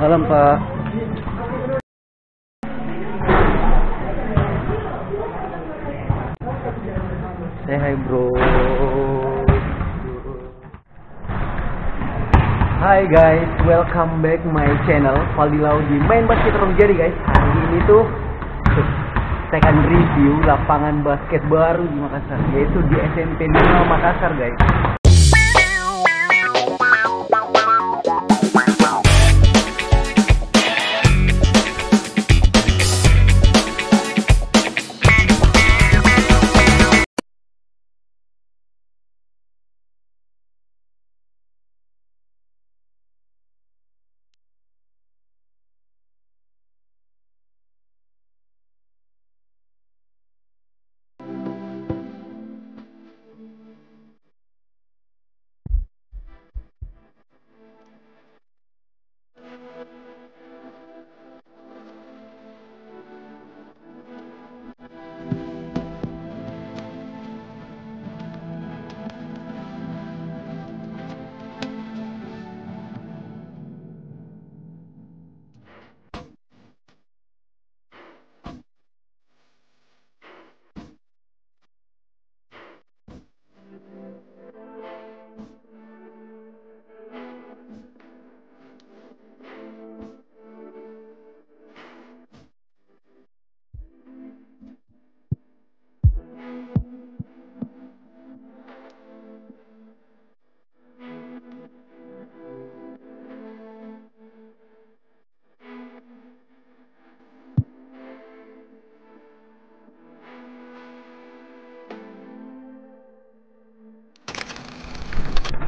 Malam, Pak. Say hi, bro. Hai guys, welcome back my channel Faldilau di Main Basket Room. Jadi guys, hari ini tuh saya akan review lapangan basket baru di Makassar, yaitu di SMP 5 Makassar guys.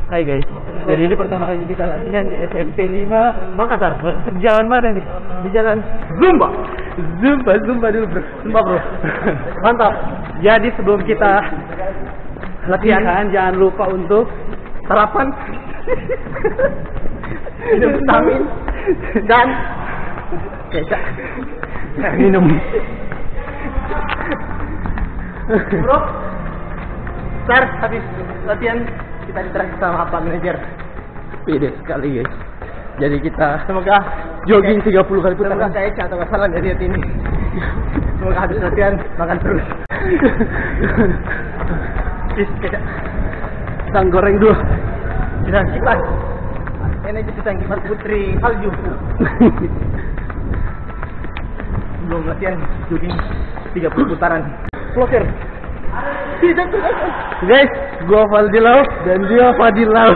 Hai guys, jadi ini pertama kali kita latihan di SMP 5 Makassar. Jalan mana nih? Di jalan Zumba dulu bro. Zumba bro. Mantap. Jadi sebelum kita latihan, jangan lupa untuk sarapan, minum vitamin dan kecap. Minum. Bro, ntar habis latihan kita ditraktir sama Pak Manajer. Pede sekali guys. Jadi kita semoga jogging 30 kali putaran. Semoga saya atau nggak salah dari ini. Semoga habis latihan makan terus. Kecap. Pisang goreng dulu. Pisang kipas. Ini pisang kipas putri salju. Belum latihan jogging 30 putaran. Closer. Guys, gua Faldilau dan dia Fadilau.